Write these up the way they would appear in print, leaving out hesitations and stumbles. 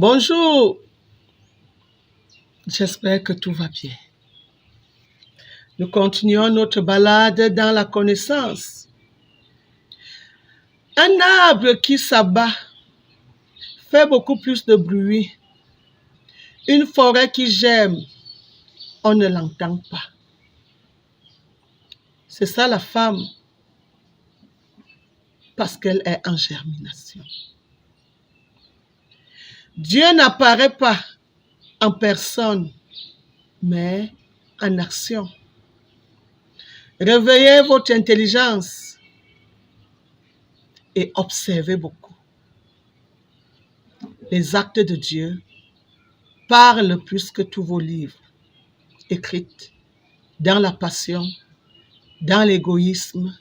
Bonjour, j'espère que tout va bien. Nous continuons notre balade dans la connaissance. Un arbre qui s'abat fait beaucoup plus de bruit. Une forêt qui gemme, on ne l'entend pas. C'est ça la femme, parce qu'elle est en germination. Dieu n'apparaît pas en personne, mais en action. Réveillez votre intelligence et observez beaucoup. Les actes de Dieu parlent plus que tous vos livres, écrits dans la passion, dans l'égoïsme,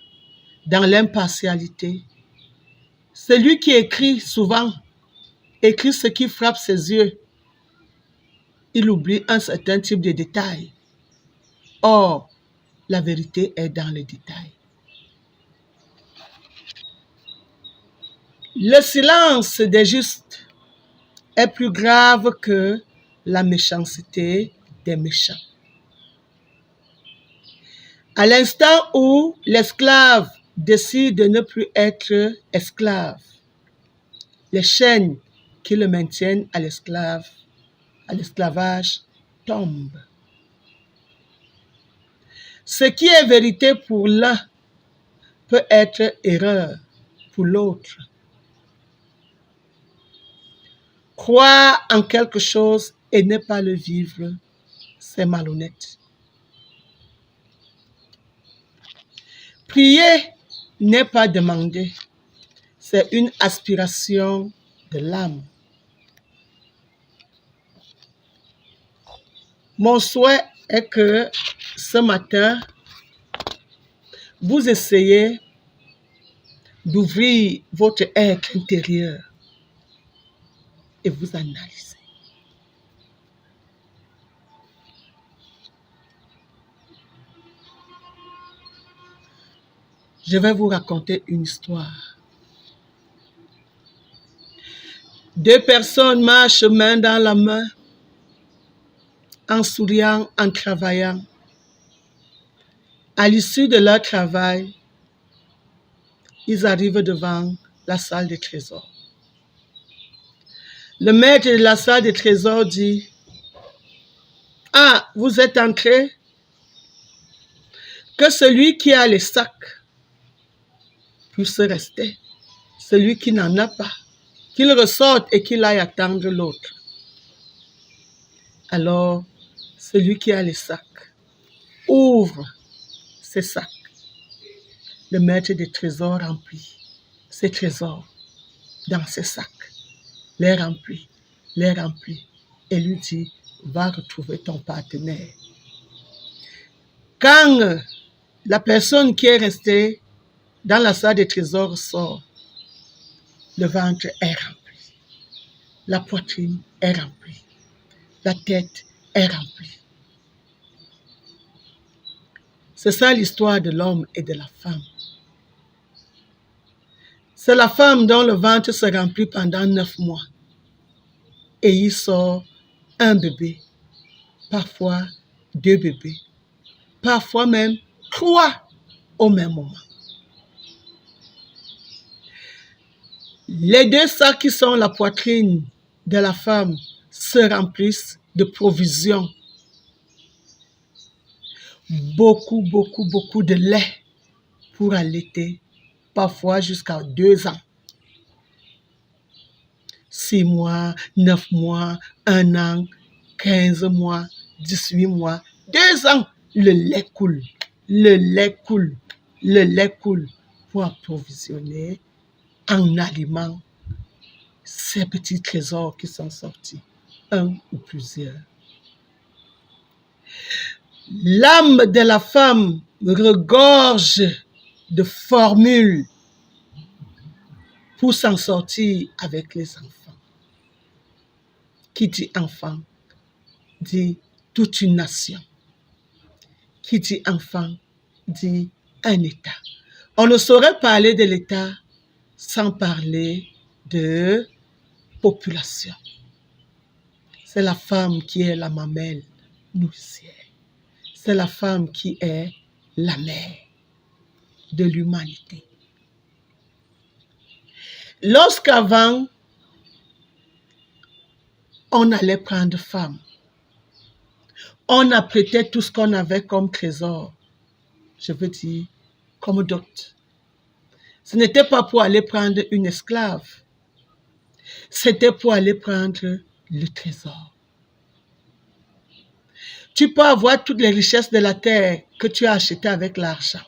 dans l'impartialité. Celui qui écrit souvent, écrit ce qui frappe ses yeux. Il oublie un certain type de détails. Or, la vérité est dans les détails. Le silence des justes est plus grave que la méchanceté des méchants. À l'instant où l'esclave décide de ne plus être esclave, les chaînes qui le maintiennent à l'esclavage tombent. Ce qui est vérité pour l'un peut être erreur pour l'autre. Croire en quelque chose et ne pas le vivre, c'est malhonnête. Prier n'est pas demander, c'est une aspiration de l'âme. Mon souhait est que ce matin, vous essayez d'ouvrir votre être intérieur et vous analysez. Je vais vous raconter une histoire. Deux personnes marchent main dans la main, en souriant, en travaillant. À l'issue de leur travail, ils arrivent devant la salle des trésors. Le maître de la salle des trésors dit: « Ah, vous êtes entrés? Que celui qui a les sacs puisse rester. Celui qui n'en a pas, qu'il ressorte et qu'il aille attendre l'autre. » Alors, celui qui a les sacs ouvre ses sacs. Le maître des trésors remplit ses trésors dans ses sacs, les remplit, et lui dit: « Va retrouver ton partenaire. » Quand la personne qui est restée dans la salle des trésors sort, le ventre est rempli, la poitrine est remplie, la tête est remplie. C'est ça l'histoire de l'homme et de la femme. C'est la femme dont le ventre se remplit pendant 9 mois. Et il sort un bébé, parfois 2 bébés, parfois même 3 au même moment. Les 2 sacs qui sont la poitrine de la femme se remplissent de provisions. Beaucoup de lait pour allaiter, parfois jusqu'à 2 ans. 6 mois, 9 mois, 1 an, 15 mois, 18 mois, 2 ans, le lait coule pour approvisionner en aliments ces petits trésors qui sont sortis, un ou plusieurs. L'âme de la femme regorge de formules pour s'en sortir avec les enfants. Qui dit enfant dit toute une nation. Qui dit enfant dit un État. On ne saurait parler de l'État sans parler de population. c'est la femme qui est la mamelle nourricière. C'est la femme qui est la mère de l'humanité. Lorsqu'avant, on allait prendre femme, on apprêtait tout ce qu'on avait comme trésor, je veux dire, comme dot. Ce n'était pas pour aller prendre une esclave, c'était pour aller prendre le trésor. Tu peux avoir toutes les richesses de la terre que tu as achetées avec l'argent,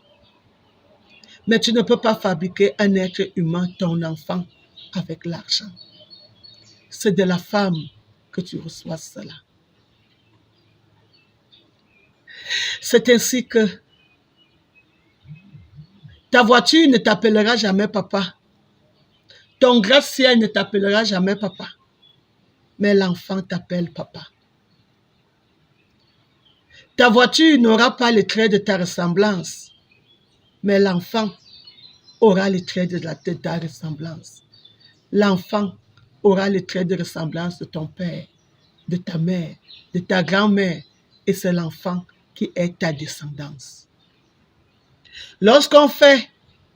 mais tu ne peux pas fabriquer un être humain, ton enfant, avec l'argent. C'est de la femme que tu reçois cela. C'est ainsi que ta voiture ne t'appellera jamais papa. Ton gratte-ciel ne t'appellera jamais papa. Mais l'enfant t'appelle papa. Ta voiture n'aura pas les traits de ta ressemblance, mais l'enfant aura les traits de ta ressemblance. L'enfant aura les traits de ressemblance de ton père, de ta mère, de ta grand-mère, et c'est l'enfant qui est ta descendance. Lorsqu'on fait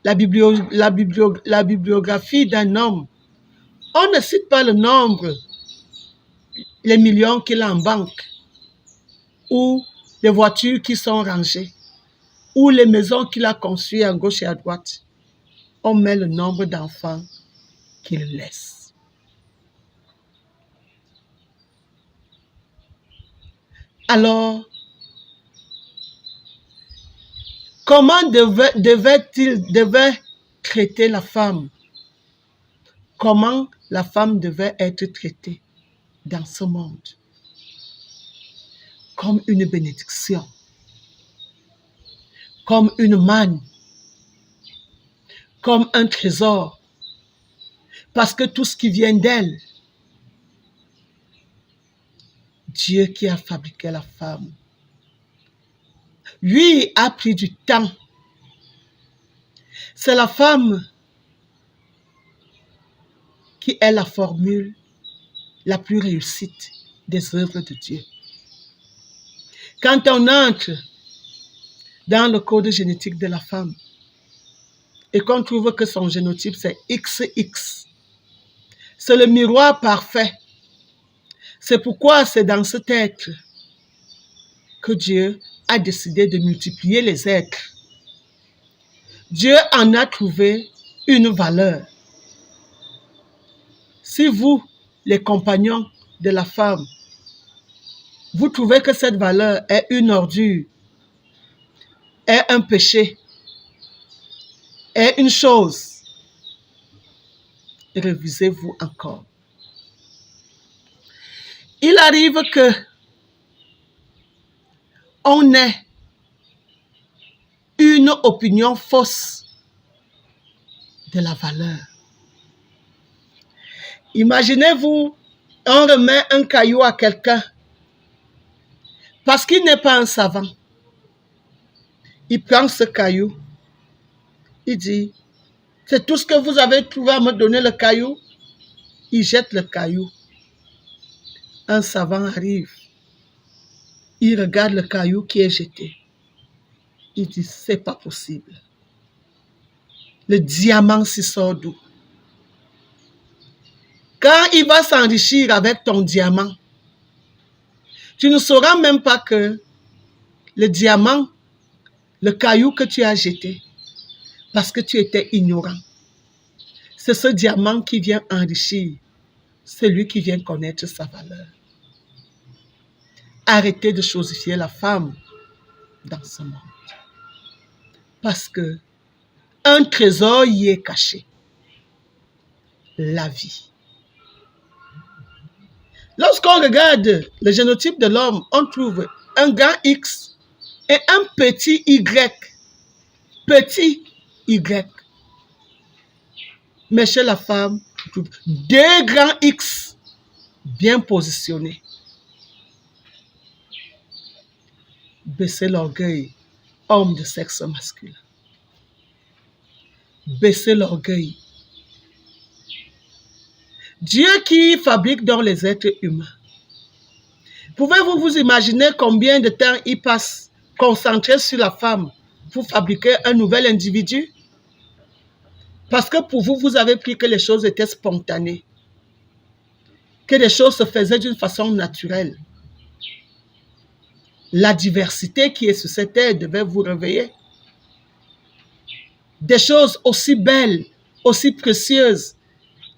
la bibliographie d'un homme, on ne cite pas le nombre, les millions qu'il a en banque, ou les voitures qui sont rangées, ou les maisons qu'il a construites à gauche et à droite. On met le nombre d'enfants qu'il laisse. Alors, comment devait traiter la femme? Comment la femme devait être traitée dans ce monde? Comme une bénédiction, comme une manne, comme un trésor, parce que tout ce qui vient d'elle, Dieu qui a fabriqué la femme, lui a pris du temps. C'est la femme qui est la formule la plus réussite des œuvres de Dieu. Quand on entre dans le code génétique de la femme et qu'on trouve que son génotype c'est XX, c'est le miroir parfait. C'est pourquoi c'est dans cet être que Dieu a décidé de multiplier les êtres. Dieu en a trouvé une valeur. Si vous, les compagnons de la femme, vous trouvez que cette valeur est une ordure, est un péché, est une chose, révisez-vous encore. Il arrive que on ait une opinion fausse de la valeur. Imaginez-vous, on remet un caillou à quelqu'un parce qu'il n'est pas un savant. Il prend ce caillou, il dit, c'est tout ce que vous avez trouvé à me donner le caillou. Il jette le caillou. Un savant arrive, il regarde le caillou qui est jeté. Il dit, c'est pas possible. Le diamant s'y sort d'où? Quand il va s'enrichir avec ton diamant, tu ne sauras même pas que le diamant, le caillou que tu as jeté, parce que tu étais ignorant, c'est ce diamant qui vient enrichir celui qui vient connaître sa valeur. Arrêtez de chosifier la femme dans ce monde. Parce que un trésor y est caché. La vie. Lorsqu'on regarde le génotype de l'homme, on trouve un grand X et un petit Y. Petit Y. Mais chez la femme, on trouve deux grands X bien positionnés. Baissez l'orgueil, homme de sexe masculin. Baissez l'orgueil. Dieu qui fabrique dans les êtres humains Pouvez-vous vous imaginer combien de temps il passe concentré sur la femme pour fabriquer un nouvel individu? Parce que pour vous, vous avez pris que les choses étaient spontanées, que les choses se faisaient d'une façon naturelle. La diversité qui est sur cette terre devait vous réveiller. Des choses aussi belles, aussi précieuses,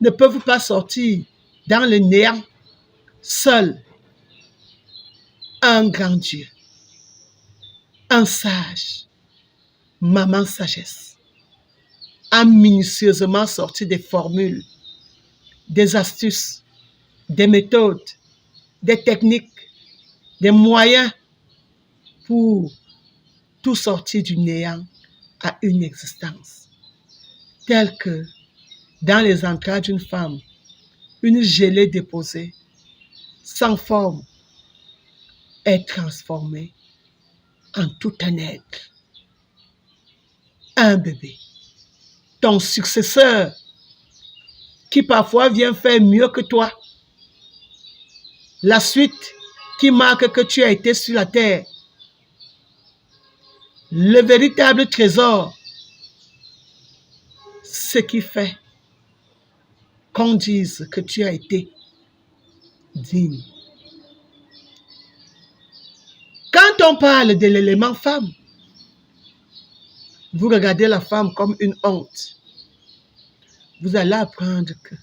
ne peuvent pas sortir dans le néant. Seul un grand Dieu, un sage, maman sagesse, a minutieusement sorti des formules, des astuces, des méthodes, des techniques, des moyens pour tout sortir du néant à une existence, telle que dans les entrailles d'une femme, une gelée déposée, sans forme, est transformée en tout un être, un bébé, ton successeur, qui parfois vient faire mieux que toi, la suite qui marque que tu as été sur la terre, le véritable trésor, ce qui fait qu'on dise que tu as été digne. Quand on parle de l'élément femme, vous regardez la femme comme une honte. Vous allez apprendre que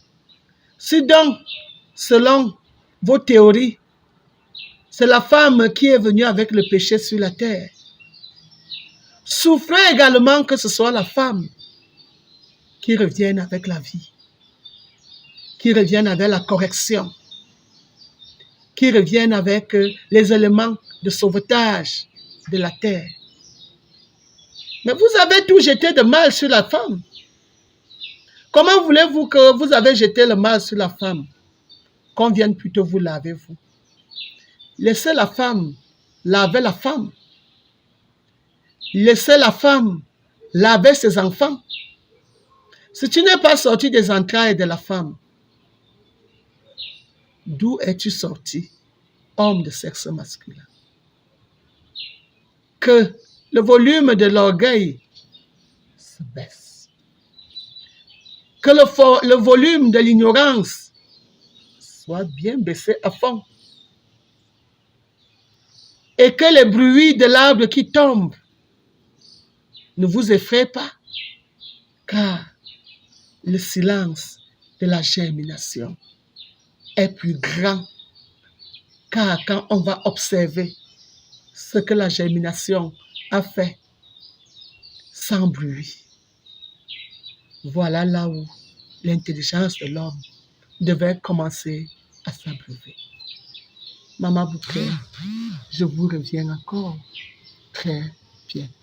si donc, selon vos théories, c'est la femme qui est venue avec le péché sur la terre, souffrez également que ce soit la femme qui revienne avec la vie, qui revienne avec la correction, qui revienne avec les éléments de sauvetage de la terre. Mais vous avez tout jeté de mal sur la femme. Comment voulez-vous que vous avez jeté le mal sur la femme, qu'on vienne plutôt vous laver, vous? Laissez la femme laver la femme. Laissez la femme laver ses enfants. Si tu n'es pas sorti des entrailles de la femme, d'où es-tu sorti, homme de sexe masculin? Que le volume de l'orgueil se baisse. Que le volume de l'ignorance soit bien baissé à fond. Et que les bruits de l'arbre qui tombe ne vous effraient pas, car le silence de la germination est plus grand, car quand on va observer ce que la germination a fait sans bruit, voilà là où l'intelligence de l'homme devait commencer à s'abreuver. Maman Bouquet, je vous reviens encore très bientôt.